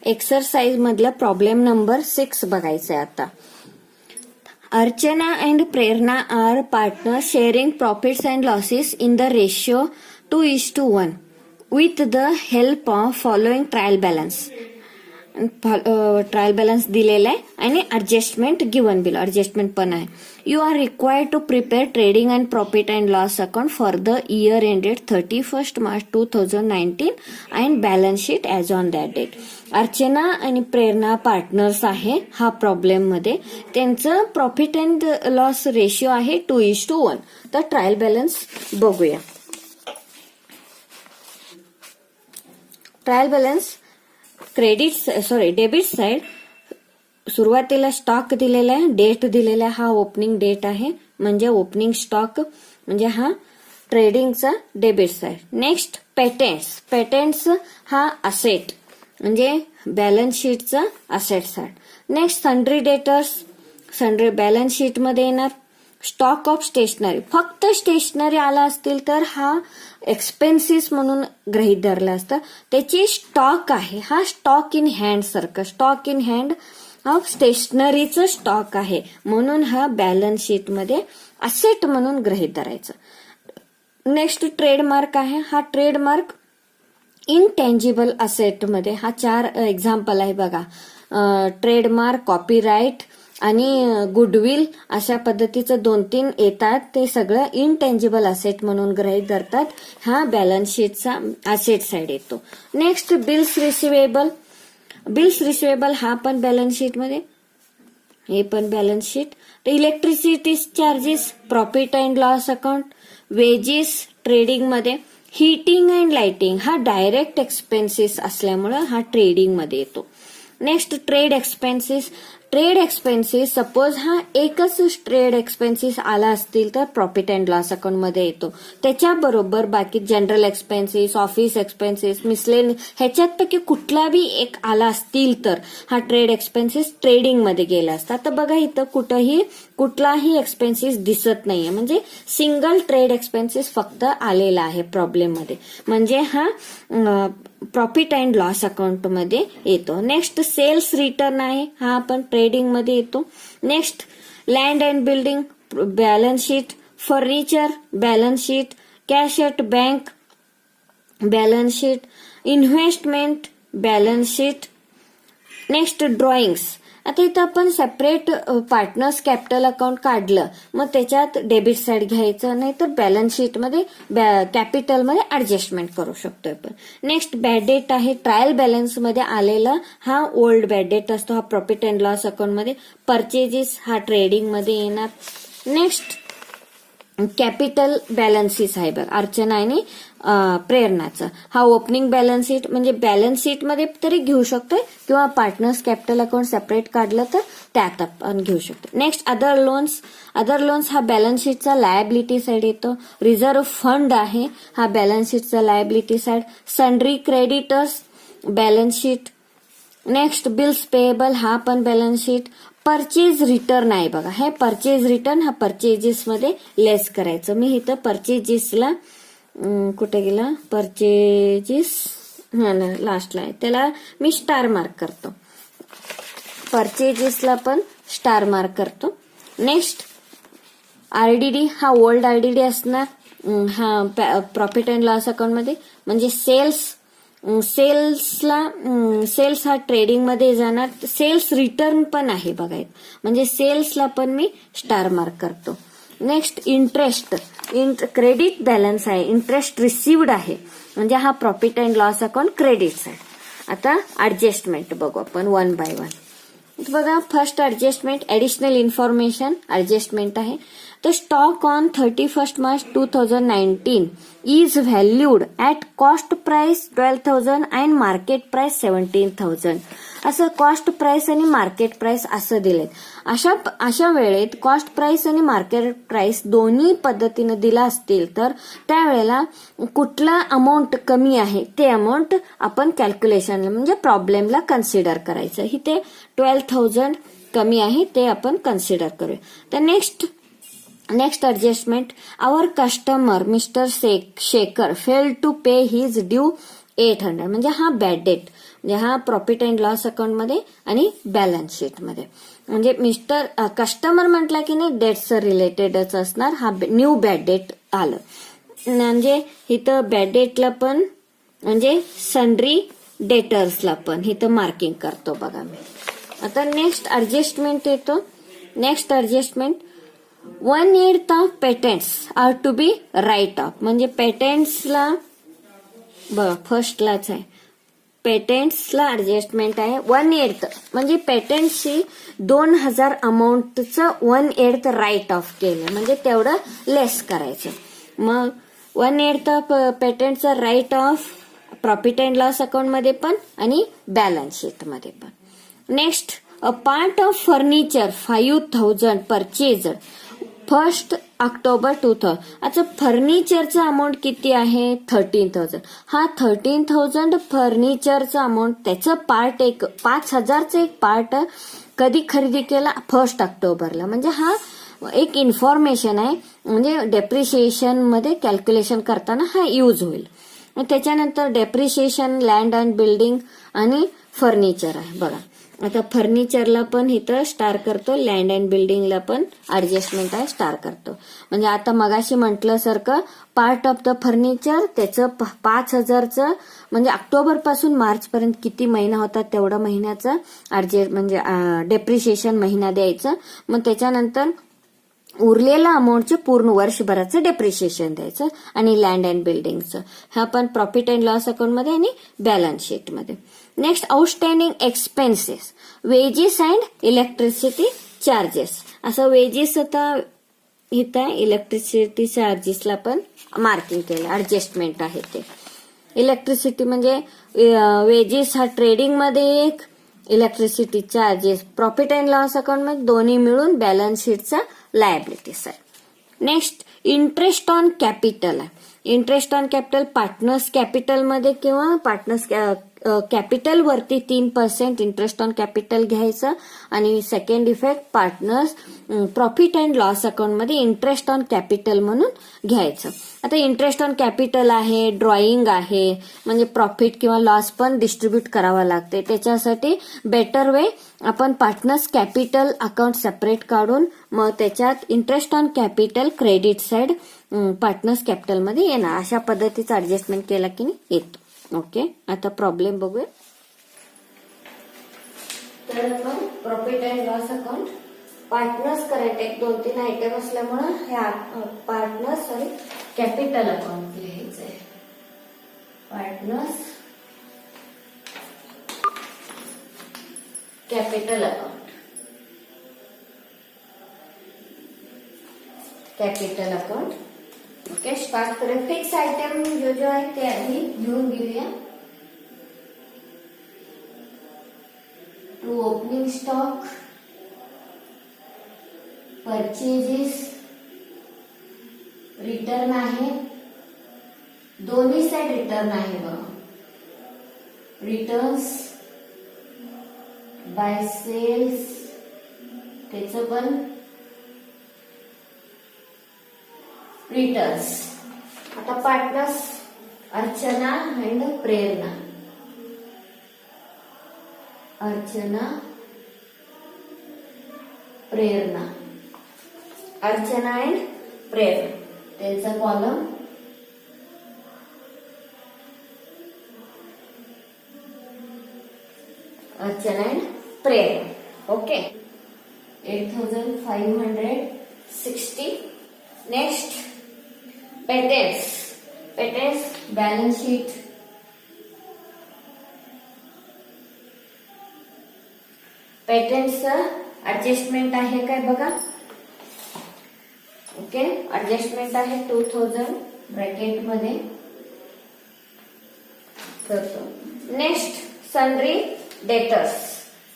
Exercise मधला problem number 6 बघायचा आहे आता. Archana and Prerna are partner sharing profits and losses in the ratio 2:1 with the help of following trial balance. Trial balance दिलेला आहे आणि adjustment given below adjustment पण आहे. You are required to prepare trading and profit and loss account for the year ended 31 March 2019 and balance sheet as on that date. Archana आणि Prerna partners आहे हा problem मध्ये. त्यांचं प्रॉफिट अँड लॉस रेशिओ आहे 2:1. तर trial balance बघूया. Trial balance debit side सुरुवातीला stock दिलेला आहे, डेट दिलेला आहे. हा ओपनिंग डेट आहे म्हणजे ओपनिंग स्टॉक म्हणजे हा ट्रेडिंगचा डेबिट साइड. नेक्स्ट पेटेंट्स हा असेट म्हणजे बॅलन्स शीटचा asset side. Next sundry debtors balance sheet मध्ये येणार. स्टॉक ऑफ स्टेशनरी फक्त स्टेशनरी आला असतील तर हा एक्सपेन्सिस म्हणून गृहीत धरला असतं. त्याची स्टॉक आहे हा स्टॉक इन हँड सारखं स्टॉक इन हँड ऑफ स्टेशनरीचं स्टॉक आहे म्हणून हा बॅलन्स शीट मध्ये असेट म्हणून गृहीत धरायचं. नेक्स्ट ट्रेडमार्क आहे. हा ट्रेडमार्क इनटेंजिबल असेट मध्ये हा 4 एक्झाम्पल आहे बघा. ट्रेडमार्क, कॉपीराईट आणि गुडविल अशा पद्धतीचं 2-3 येतात. ते सगळं इनटेंजिबल असेट म्हणून गृहीत धरतात. हा बॅलन्स शीटचा असेट साइड येतो. नेक्स्ट बिल्स रिसिवेबल हा पण बॅलन्स शीट मध्ये, हे पण balance sheet. Electricity charges profit and loss account. Wedges trading मध्ये. हीटिंग अँड लाइटिंग हा डायरेक्ट एक्सपेन्सेस असल्यामुळे हा ट्रेडिंग मध्ये येतो. नेक्स्ट ट्रेड एक्सपेन्सेस सपोज हा एकच ट्रेड एक्सपेन्सेस आला असतील तर प्रॉफिट अँड लॉस अकाउंट मध्ये येतो. त्याच्याबरोबर बाकी general expenses, office expenses, miscellaneous ह्याच्यातपैकी कुठला बी एक आला असतील तर हा ट्रेड एक्सपेन्सेस ट्रेडिंग मध्ये गेला असता. तर बघा इथं कुठलाही एक्सपेन्सेस दिसत नाहीये म्हणजे सिंगल ट्रेड एक्सपेन्सेस फक्त आलेला आहे प्रॉब्लेम मध्ये म्हणजे हा प्रॉफिट अँड लॉस अकाउंट मध्ये येतो. नेक्स्ट सेल्स रिटर्न आहे हा पण ट्रेडिंग मध्ये येतो. Next land and building balance sheet. Furniture balance sheet. Cash at bank balance sheet. Investment balance sheet. Next drawings. आता इथं आपण सेपरेट पार्टनर्स कॅपिटल अकाउंट काढलं मग त्याच्यात डेबिट साइड घ्यायचं नाही तर बॅलन्स शीट मध्ये कॅपिटल मध्ये ऍडजस्टमेंट करू शकतो आपण. नेक्स्ट बॅड डेट आहे. ट्रायल बॅलन्स मध्ये आलेला हा ओल्ड बॅड डेट असतो. हा प्रॉफिट अँड लॉस अकाउंट मध्ये. परचेजेस हा ट्रेडिंग मध्ये येणार. नेक्स्ट कॅपिटल बॅलन्सेस आहे बघ अर्चना आणि प्रेरणाचं. हा ओपनिंग बॅलन्स शीट म्हणजे बॅलन्स शीट मध्ये तरी घेऊ शकतोय किंवा पार्टनर्स कॅपिटल अकाउंट सेपरेट काढलं तर त्यात आपण घेऊ शकतो. नेक्स्ट अदर लोन्स हा बॅलन्स शीटचा लायबिलिटी साइड येतो. रिझर्व्ह फंड आहे हा बॅलन्स शीटचा liability side. Sundry creditors balance sheet. Next bills payable हा पण बॅलन्स शीट. परचेज रिटर्न आहे बघा. हे परचेज रिटर्न हा परचेजेस मध्ये लेस करायचं. मी इथं परचेजेसला कुठे गेला परचेजेस लास्टला आहे त्याला मी स्टार मार्क करतो. परचेजेसला पण स्टार मार्क करतो. नेक्स्ट आरडीडी हा ओल्ड आरडीडी असणार हा प्रॉफिट अँड लॉस अकाउंट मध्ये म्हणजे सेल्स हा ट्रेडिंग मध्ये जाणार. सेल्स रिटर्न पण आहे बघायत म्हणजे सेल्सला पण मी स्टार मार्क करतो. नेक्स्ट इंटरेस्ट क्रेडिट बॅलन्स आहे. इंटरेस्ट रिसिव्ड आहे म्हणजे हा profit and loss account credit side. आता ऍडजस्टमेंट बघू आपण 1 by 1. बघा first adjustment additional information adjustment आहे. The stock on 31st March 2019 is valued at cost price 12,000 and market price 17,000. असं कॉस्ट प्राइस आणि मार्केट प्राइस असं दिलेत. अशा वेळेत कॉस्ट प्राइस आणि मार्केट प्राइस दोन्ही पद्धतीने दिला असतील तर त्यावेळेला कुठला अमाऊंट कमी आहे ते अमाऊंट आपण कॅल्क्युलेशन म्हणजे प्रॉब्लेमला कन्सिडर करायचं. इथे 12,000 कमी आहे ते आपण कन्सिडर करूया. तर next adjustment, our customer Mr. Shekhar failed to pay his due 800 म्हणजे हा बॅड डेट म्हणजे हा प्रॉफिट अँड लॉस अकाउंट मध्ये आणि बॅलन्स शीट मध्ये. म्हणजे मिस्टर कस्टमर म्हटला की नाही डेट्स रिलेटेडच असणार. हा न्यू बॅड डेट आलं म्हणजे इथं बॅड डेटला पण म्हणजे सन्ड्री डेटर्सला पण इथं मार्किंग करतो बघा मी. आता नेक्स्ट ऍडजस्टमेंट येतो. Next adjustment 1/8 of patents are to be write off. म्हणजे पेटंट्सला बघा फर्स्टलाच आहे पेटंट्सला ऍडजस्टमेंट आहे 1/8 म्हणजे पेटंटची 2000 अमाऊंटचं 1/8 राईट ऑफ केलं म्हणजे तेवढं लेस करायचं. मग 1/8 ऑफ पेटंटचं write off profit and loss account मध्ये पण आणि बॅलन्स शीट मध्ये पण. Next a part of furniture 5000 purchase 1 October 2000. आता फर्निचरचं अमाऊंट किती आहे 13,000. हा 13,000 फर्निचरचं अमाऊंट त्याचं पार्ट एक 5,000चं एक पार्ट कधी खरेदी केला 1 ऑक्टोबरला. म्हणजे हा एक इन्फॉर्मेशन आहे म्हणजे डेप्रिशिएशन मध्ये कॅल्क्युलेशन करताना हा यूज होईल. त्याच्यानंतर डेप्रिशिएशन लँड अँड बिल्डिंग आणि फर्निचर आहे बघा. आता फर्निचरला पण इथं स्टार करतो लँड अँड बिल्डिंगला पण ऍडजस्टमेंट आहे स्टार करतो. म्हणजे आता मगाशी म्हटलं सारखं पार्ट ऑफ द फर्निचर त्याचं 5,000चं म्हणजे ऑक्टोबर पासून मार्च पर्यंत किती महिना होता तेवढा महिन्याचं म्हणजे डेप्रिशिएशन महिना द्यायचं. मग त्याच्यानंतर उरलेला अमाऊंटचे पूर्ण वर्षभराचं डेप्रिशिएशन द्यायचं आणि लँड अँड बिल्डिंगचं. हा पण प्रॉफिट अँड लॉस अकाउंट मध्ये आणि बॅलन्स शीट मध्ये. Next outstanding expenses wedges and electricity charges. असं वेजेस आता इथं इलेक्ट्रिसिटी चार्जेसला पण मार्किंग केलं ऍडजस्टमेंट आहे ते. इलेक्ट्रिसिटी म्हणजे वेजेस हा ट्रेडिंग मध्ये एक electricity charges profit and loss account मध्ये दोन्ही मिळून बॅलन्स शीटचा लायबिलिटीज आहे. नेक्स्ट इंटरेस्ट ऑन कॅपिटल आहे. इंटरेस्ट ऑन कॅपिटल पार्टनर्स कॅपिटलमध्ये किंवा पार्टनर्स कॅपिटल वरती 3% इंटरेस्ट ऑन कॅपिटल घ्यायचं आणि second effect partners profit and loss account मध्ये इंटरेस्ट ऑन कॅपिटल म्हणून घ्यायचं. आता इंटरेस्ट ऑन कॅपिटल आहे ड्रॉइंग आहे म्हणजे प्रॉफिट किंवा लॉस पण डिस्ट्रीब्यूट करावा लागते. त्याच्यासाठी बेटर वे आपण पार्टनर्स कॅपिटल अकाउंट सेपरेट काढून मग त्याच्यात interest on capital credit side partners capital मध्ये येणार. अशा पद्धतीचा ऍडजस्टमेंट केला की नाही येतो. ओके आता प्रॉब्लेम बघूया. तर आपण profit and loss account partners current एक 2-3 आयटम असल्यामुळे ह्या पार्टनर्स आणि कॅपिटल अकाउंट लिहायचं आहे. Partners capital account capital account. Okay start करें. फिक्स आइटम जो आहे ते आधी घेऊन घेऊया. To opening stock purchases return आहे दोन्ही साइड रिटर्न आहे बघा. रिटर्न्स बाय सेल्स त्याचं पण रिटर्न्स. आता partners Archana and Prerna. Archana Prerna Archana and Prerna त्यांचा column Archana and Prerna. Okay 8,560. Next patents balance sheet. पेटेंट्सचं ऍडजस्टमेंट आहे काय बघा. ओके ऍडजस्टमेंट आहे 2000 ब्रॅकेट मध्ये करतो. नेक्स्ट सन्ड्री डेटर्स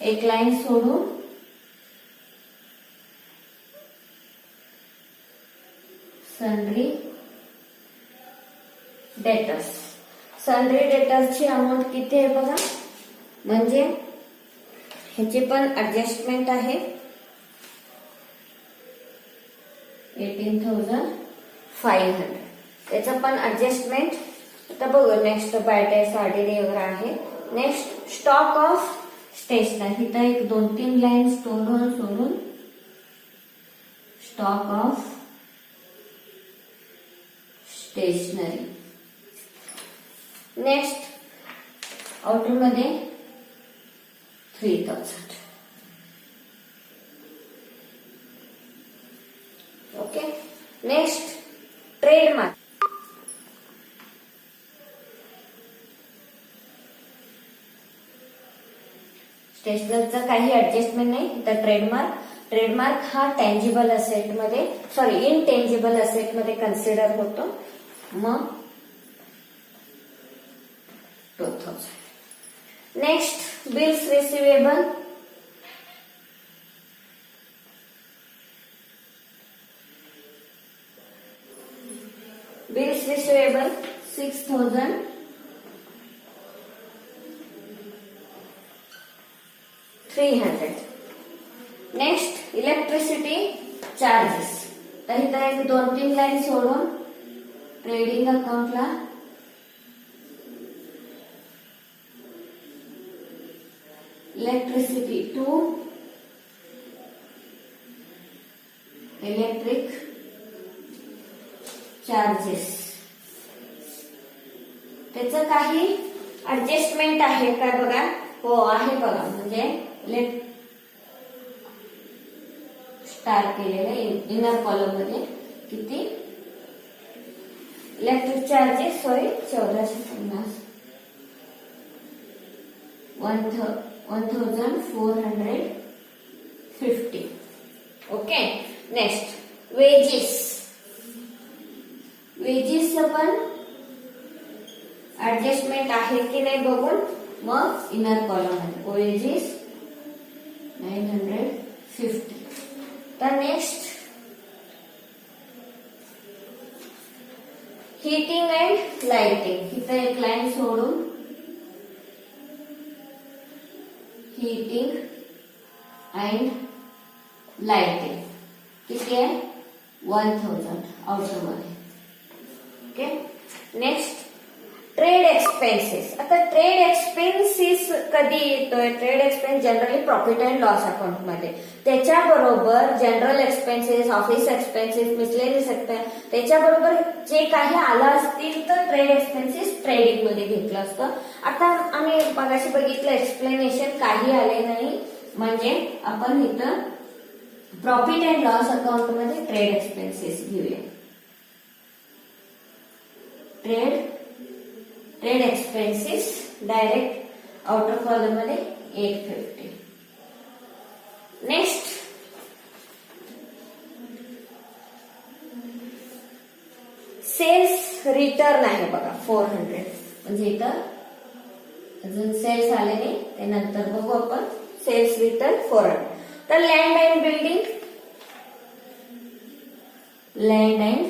एक लाईन सोडून सन्ड्री डेटर्स. सन्ड्री डेटर्सची अमाऊंट किती आहे बघा. म्हणजे ह्याची पण ऍडजस्टमेंट आहे 18,500. त्याचं पण ऍडजस्टमेंट आता बघू. नेक्स्ट बॅट आहे साडी वगैरे आहे. नेक्स्ट स्टॉक ऑफ स्टेशनरी, इथं एक 2-3 लाईन सोडून stock of stationery. Next outer मध्ये 3000. ओके. Next trademark. स्टेशनरीचा काही ऍडजस्टमेंट नाही. तर ट्रेडमार्क हा टेंजिबल असेट मध्ये इनटेंजिबल असेट मध्ये कन्सिडर होतो. मग 2000. Next bills receivable. Bills receivable 6,300. Next electricity charges. तर इथं एक 2-3 लाईन सोडून ट्रेडिंग अकाउंटला इलेक्ट्रिसिटी टू इलेक्ट्रिक चार्जेस. त्याचं काही ऍडजस्टमेंट आहे का बघा. हो आहे बघा. म्हणजे स्टार केलेलं इनर कॉलम मध्ये किती electric charges 1450 1450. Okay. Next wedges पण ऍडजस्टमेंट आहे की नाही बघून मग इनर कॉलम मध्ये वेजेस 950. तर नेक्स्ट हीटिंग अँड लाइटिंग. इथं एक लाईन सोडून हीटिंग अँड लाइटिंग किती आहे 1000 आउटर मध्ये. ओके. Next trade expenses. आता ट्रेड एक्सपेन्सेस कधी येतोय. Trade expense generally profit and loss account मध्ये. त्याच्याबरोबर general expenses, office expenses, miscellaneous expense, त्याच्याबरोबर जे काही आलं असतील तर ट्रेड एक्सपेन्सेस ट्रेडिंग मध्ये घेतलं असतं. आता आम्ही मगाशी बघितलं एक्सप्लेनेशन काही आले नाही म्हणजे आपण इथं प्रॉफिट अँड लॉस अकाउंट मध्ये ट्रेड एक्सपेन्सेस घेऊया. Trade expenses direct outer column मध्ये 850. नेक्स्ट सेल्स रिटर्न आहे बघा 400. म्हणजे इथं अजून सेल्स आले नाही ते नंतर बघू आपण. Sales return 400. तर land and building land and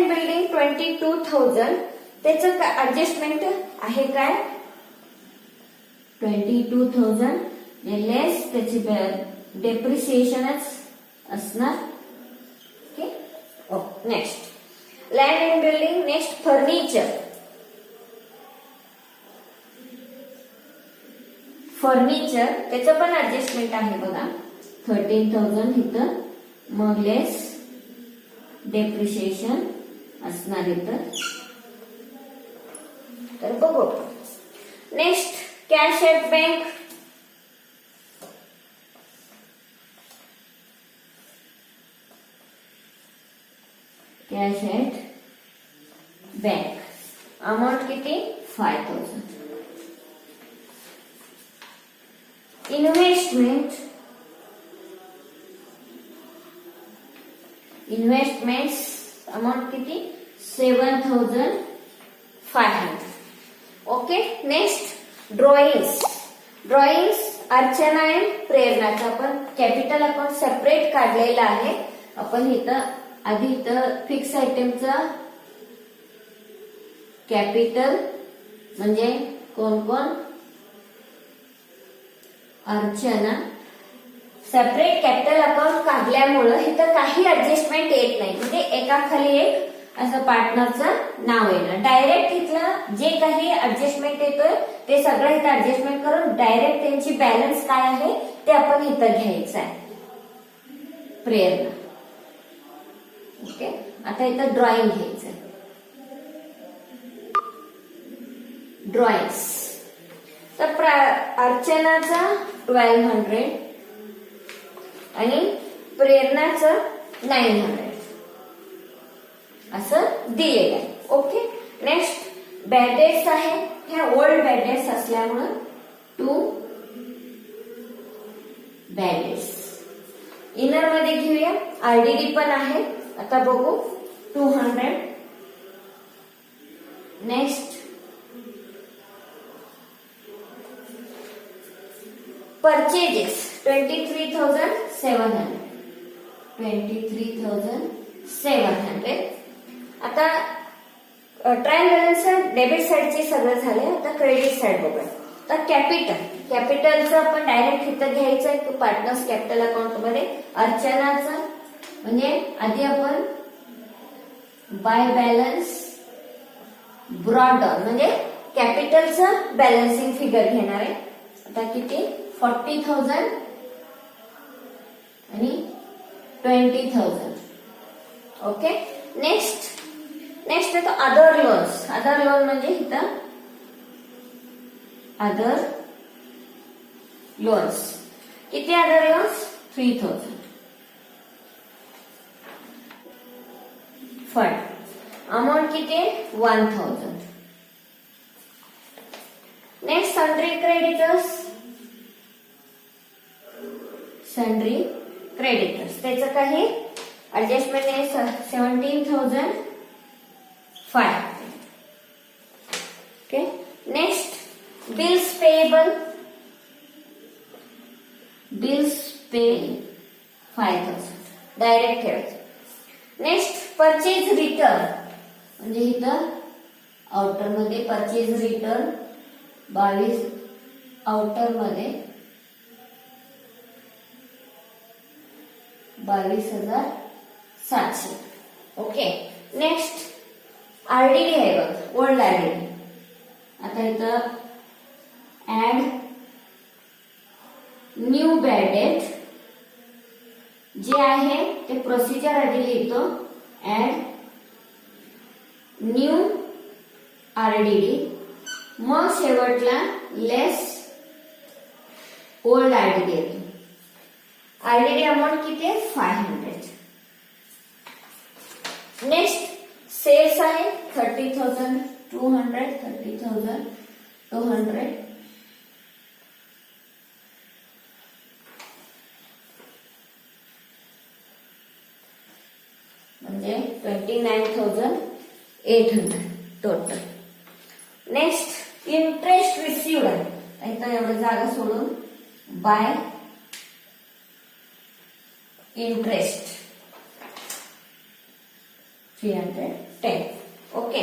building 22,000. त्याचं ऍडजस्टमेंट आहे काय 22,000 लेस त्याची डेप्रिसिएशनच असणार. Okay. Next land and building. Next furniture त्याचं पण ऍडजस्टमेंट आहे बघा 13,000 इथं मग लेस डेप्रिसिएशन असणार इथं. तर बघू. Next cash at bank. Cash at bank amount किती 5,000. इन्व्हेस्टमेंट्स अमाऊंट किती 7,500. Okay. Next drawings Archana and प्रेरणाचा आपण कॅपिटल अकाउंट सेपरेट काढलेला आहे. आपण इथं आधी इथं फिक्स आयटमचा कॅपिटल म्हणजे कोण अर्चना सेपरेट कॅपिटल अकाउंट काढल्यामुळं इथं काही ऍडजस्टमेंट येत नाही. म्हणजे एका खाली एक असं पार्टनरचं नाव येणार. डायरेक्ट इथलं जे काही ऍडजस्टमेंट येतोय ते सगळं इथं ऍडजस्टमेंट करून डायरेक्ट त्यांची बॅलन्स काय आहे ते आपण इथं घ्यायचं आहे. प्रेरणा. ओके. आता इथं ड्रॉइंग घ्यायचं आहे. ड्रॉइंग्स. तर अर्चनाचा 1200 आणि प्रेरणाचं 900 असं दिलेलं आहे. ओके. नेक्स्ट बॅडेट्स आहे. ह्या ओल्ड बॅडेट्स असल्यामुळं 2 बॅडेट्स. इनर मध्ये घेऊया. आरडीडी पण आहे. आता बघू 200. Next purchases 23,700. 23,700. आता ट्रायल बॅलन्स डेबिट साइडचे सगळं झाले. आता क्रेडिट साइड बघूया. तर कॅपिटलचं आपण डायरेक्ट इथं घ्यायचं आहे पार्टनर्स कॅपिटल अकाउंट मध्ये. अर्चनाचं म्हणजे आधी आपण बाय बॅलन्स ब्रॉड डाऊन म्हणजे कॅपिटलचं बॅलन्सिंग फिगर घेणार आहे. आता किती 40,000 आणि 20,000. ओके. नेक्स्ट आता अदर लोन्स. अदर लोन म्हणजे इथं अदर लोन्स. किती अदर लोन्स 3,000. फंड अमाउंट किती 1,000. Next sundry creditors. Sundry creditors त्याचं काही ऍडजस्टमेंट आहे 17,500. Okay. Next bills payable. Bills pay 5,000 direct ठेवायचं. नेक्स्ट परचेज रिटर्न म्हणजे इथं आउटर मध्ये परचेज रिटर्न 22. आउटर मध्ये 22,700. ओके. नेक्स्ट आरडीडी आहे बघ ओल्ड आरडीडी. आता इथं ऍड न्यू बॅड डेट जे आहे ते प्रोसिजर आधी लिहितो. ऍड न्यू आरडीडी मग शेवटला लेस ओल्ड आरडीडी येतो. आरडीडी अमाउंट किती आहे 500. नेक्स्ट सेल्स आहे 30,200. 30,200. म्हणजे 29,800 टोटल. नेक्स्ट इंटरेस्ट रिसिव्ड आहे. इथं एवढं जागा सोडून बाय इंटरेस्ट 310. ओके.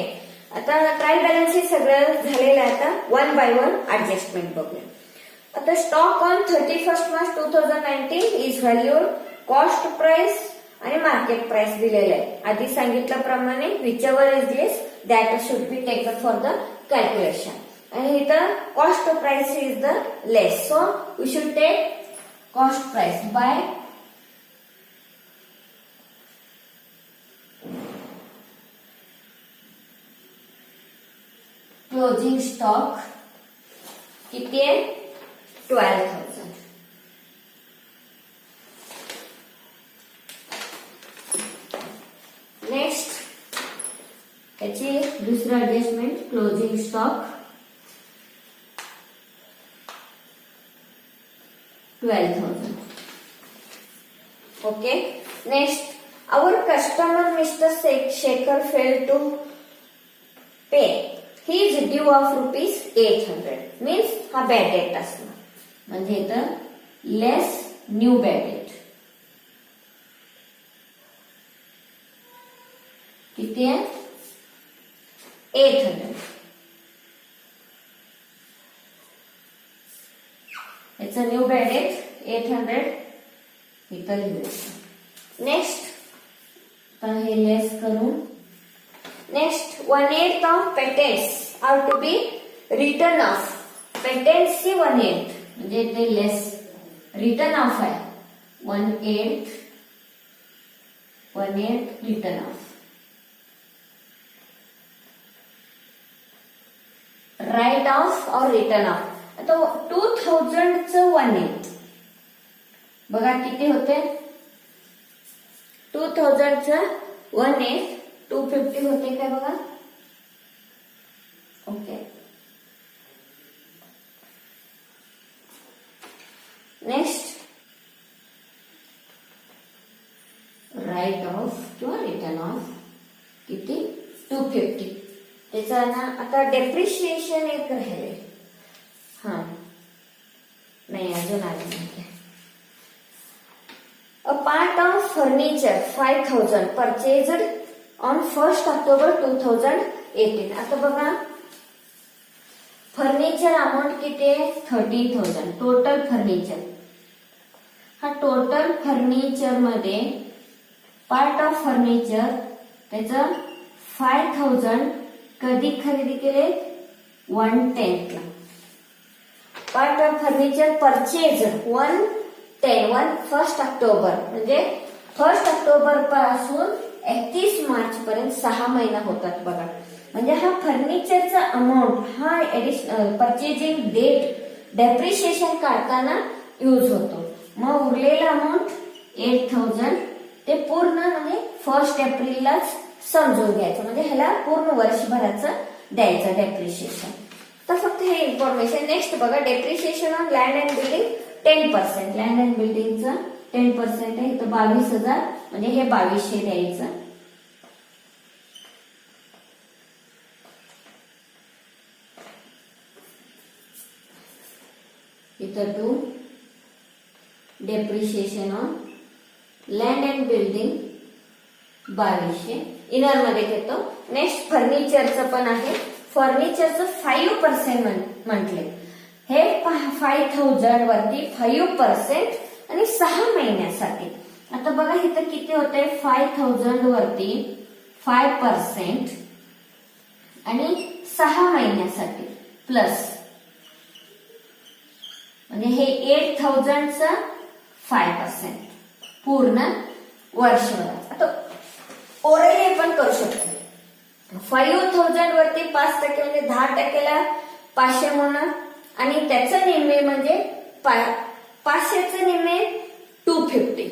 आता ट्रायल बॅलन्स हे सगळं झालेलं आहे. आता 1 by 1 ऍडजस्टमेंट बघूया. आता stock on 31 March 2019 is valued cost price आणि मार्केट प्राइस दिलेलं आहे. आधी सांगितल्याप्रमाणे whichever is less that should be taken for the calculation. आणि इथं cost price is the less so we should take cost price by closing stock किती आहे 12,000. Next त्याची दुसरा adjustment closing stock 12,000. Okay. Next our customer Mr. Shekhar failed to pay. He is due of ₹800. Means हा bad date असणार. म्हणजे इथं लेस new bad date किती आहे 800. याचं न्यू बॅड डेट 800 इथं लिहायचं. नेक्स्ट तर हे लेस करून next 1/8 of patents are to be written off. पेटेंट्सची 1/8 म्हणजे ते लेस रिटर्न ऑफ आहे. 1/8 रिटर्न ऑफ. राईट ऑफ और रिटर्न ऑफ. आता 2000चं 1/8 बघा किती होते. 2000चं 1/8 250 होते काय बघा. ओके. नेक्स्ट राईट ऑफ किंवा रिटर्न ऑफ किती 250. त्याचा ना आता डेप्रिशिएशन एक राहिले. हा नाही अजून आले नाही. अ part of furniture 5000 purchased on 1 October 2018. आता बघा फर्निचर अमाऊंट किती आहे 13,000 टोटल फर्निचर. हा टोटल फर्निचर मध्ये पार्ट ऑफ फर्निचर त्याचं 5000 कधी खरेदी केले 1/10 ला. Part of furniture purchase 1 October म्हणजे 1 ऑक्टोबर पासून 31 मार्च पर्यंत 6 महिना होतात बघा. म्हणजे हा फर्निचरचा अमाऊंट हा ऍडिशनल परचेजिंग डेट डेप्रिशिएशन काढताना यूज होतो. मग उरलेला अमाऊंट 8000 ते पूर्ण म्हणजे 1 एप्रिललाच समजून घ्यायचं. म्हणजे ह्याला पूर्ण वर्षभराचं द्यायचं डेप्रिशिएशन. तर फक्त हे इन्फॉर्मेशन. नेक्स्ट बघा depreciation on land and building 10%. Land and बिल्डिंगचं 10% आहे. तर 22,000 म्हणजे हे 2200 द्यायचं. इथं 2 depreciation on land and building 2200 inner मध्ये घेतो. नेक्स्ट फर्निचरचं पण आहे. फर्निचरचं 5% म्हटले. हे 5000 वरती 5% आणि 6 महिन्यासाठी. आता बघा इथं किती होते 5000 वरती 5% आणि 6 महिन्यासाठी प्लस म्हणजे हे 8000चं 5% पूर्ण वर्षभरात. आता ओरली पण करू शकतो. 5000 वरती 5% म्हणजे 10%ला 500 होणार आणि त्याचं निम्मे म्हणजे 500चं निम्मे 250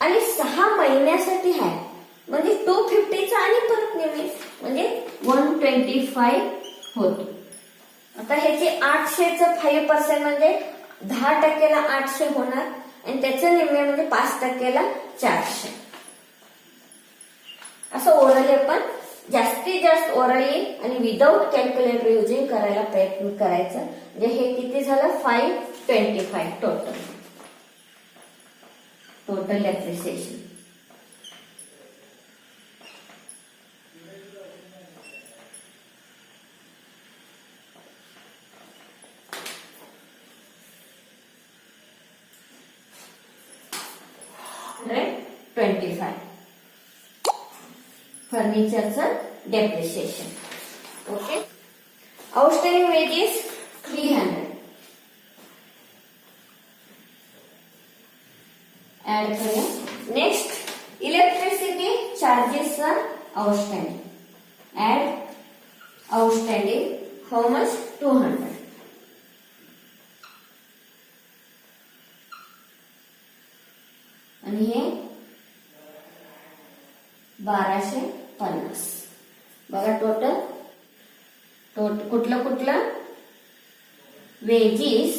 आणि 6 महिन्यासाठी आहे म्हणजे 250चं आणि परत निम्मे म्हणजे 125 होतो. आता ह्याचे 800चं 5% म्हणजे 10%ला 800 होणार आणि त्याचं निम्मे म्हणजे 5%ला 400. असं ओरली आपण जास्तीत जास्त ओरली आणि विदाउट कॅल्क्युलेटर युजिंग करायला प्रयत्न करायचा. म्हणजे हे किती झालं 525 टोटल डेप्रिसिएशन. राईट 25 फर्निचरचं depreciation. Okay. Outstanding wages 300 add करूया. Next electricity charges outstanding. Add outstanding how much 200 आणि हे 1250. बघा टोटल कुठलं wages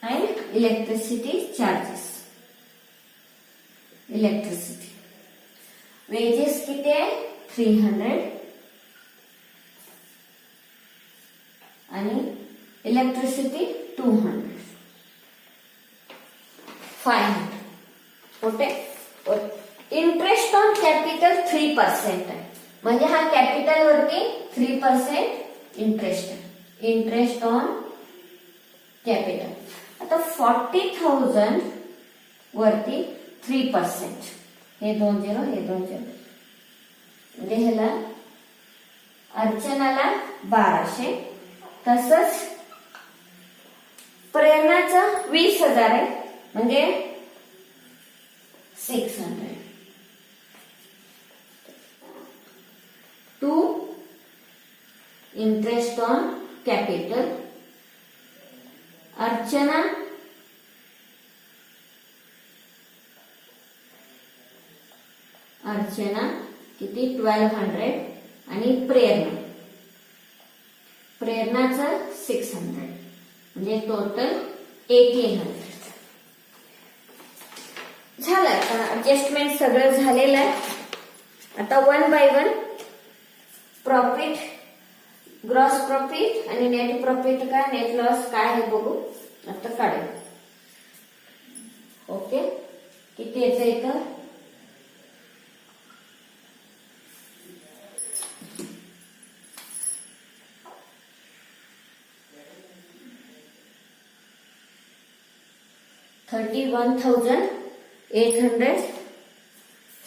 and electricity charges. Electricity wages किती आहे 300 आणि electricity 200 500. Okay. Interest on capital 3% आहे म्हणजे हा कॅपिटल वरती 3% इंटरेस्ट आहे. Interest on capital. आता 40,000 वरती 3% हे 2 0 हे 2 0 म्हणजे ह्याला अर्चनाला 1200, तसंच प्रेरणाचं 20,000 आहे म्हणजे 600. To interest on capital. Archana किती 1200 आणि प्रेरणाचं 600 म्हणजे टोटल 1800 झालं. आता ऍडजस्टमेंट सगळं झालेलं आहे. आता 1 बाय 1 प्रॉफिट, ग्रॉस प्रॉफिट आणि नेट प्रॉफिट काय, नेट लॉस काय हे बघू. आता काढू. ओके, किती येतं इथं 41,800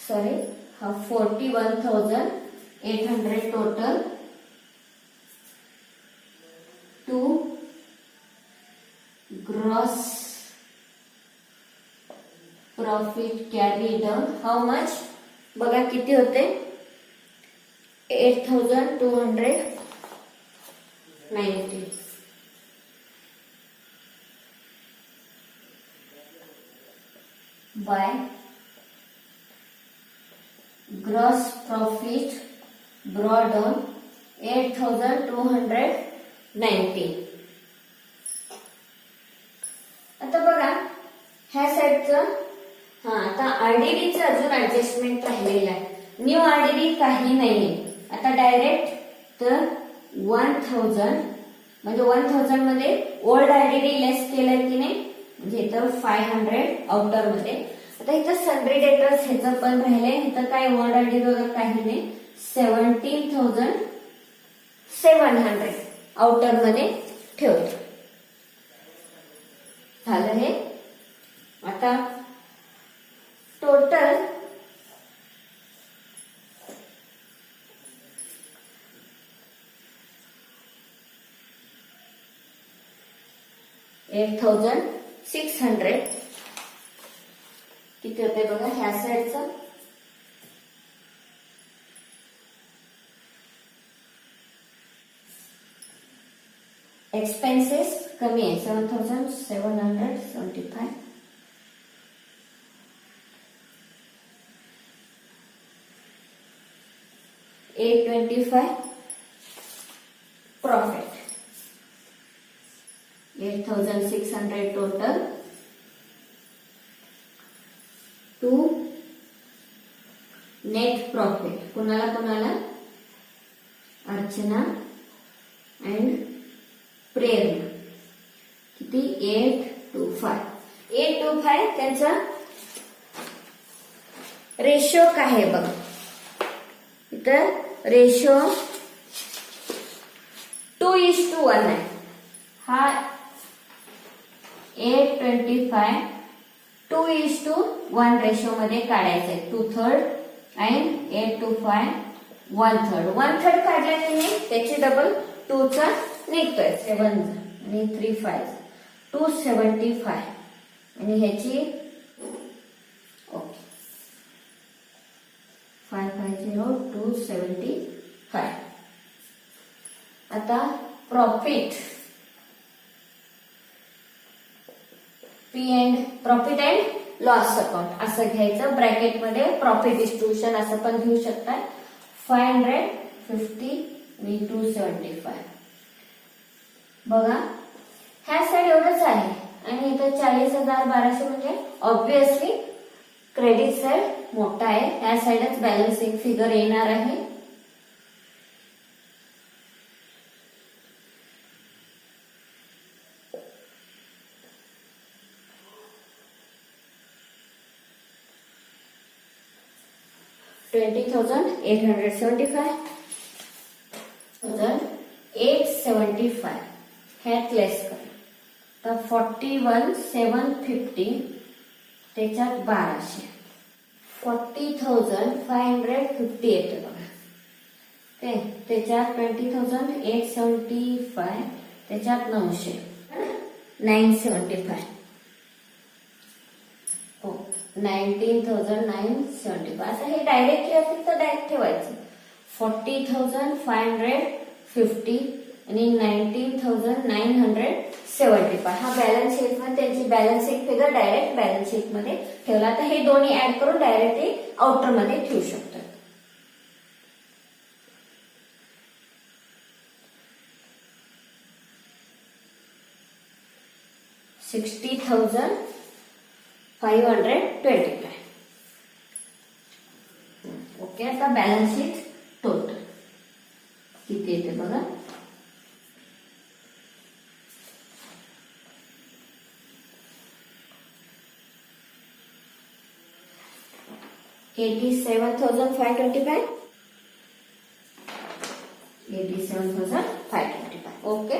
sorry 41,800 total. To gross profit carried how much बघा किती होते 8,290 by gross profit brought down 8,290. आता बघा ह्या साईडचं आता आरडीडीचं अजून ऍडजस्टमेंट राहिलेलं आहे. न्यू आरडीडी काही नाहीये. आता डायरेक्ट तर 1,000 म्हणजे 1,000 मध्ये ओल्ड आरडीडी लेस केलंय की नाही म्हणजे इथं 500 आउटर मध्ये. आता इथं सन्ड्री डेटर्स ह्याचं पण राहिलंय. इथं काय ओल्ड आरडीडी वगैरे काही नाही. 17,700 आउटर मध्ये ठेवतो. झालं हे. आता टोटल $8,600 किती होते बघा ह्या साईडचं. एक्सपेन्सेस कमी आहे 7,775. $825 profit. 8,600 total. To net profit कुणाला अर्चना अँड प्रेरणा किती 825 त्यांचा रेशो काय आहे बघा. इथं रेशो 2:1 आहे. हा 825 2:1 रेशो मध्ये काढायचा आहे. 2/3 आणि 825 1/3. 1/3 काढल्या की नाही त्याची डबल 2 चा निघतोय 7 आणि 3 5 275 आणि ह्याची ओके 550,275. आता profit profit and loss account असं घ्यायचं. ब्रॅकेट मध्ये प्रॉफिट डिस्ट्रीब्युशन असं पण घेऊ शकता. 550 आणि 275 बघा ह्या साईड एवढंच आहे आणि इथं 40,1200 म्हणजे ऑब्विसली क्रेडिट साईड मोठा आहे. ह्या साईडच बॅलन्सिंग फिगर येणार आहे. $20,875 ह्यात लेस करा तर 41,750 त्याच्यात 1200 40,550 येते बघा. ओके, त्याच्यात 20,875, त्याच्यात 900, 975. हो, 19,975. आता हे डायरेक्टली असेल तर डायरेक्ट ठेवायचं. 40,550 आणि 19,975. हा बॅलन्स शीट मध्ये त्यांची balance sheet figure direct balance sheet मध्ये ठेवला. तर हे दोन्ही ऍड करून डायरेक्टली आउटर मध्ये ठेवू शकतो. 60,525. ओके, आता बॅलन्स शीट टोटल किती येते बघा. $87,525. $87,525. ओके.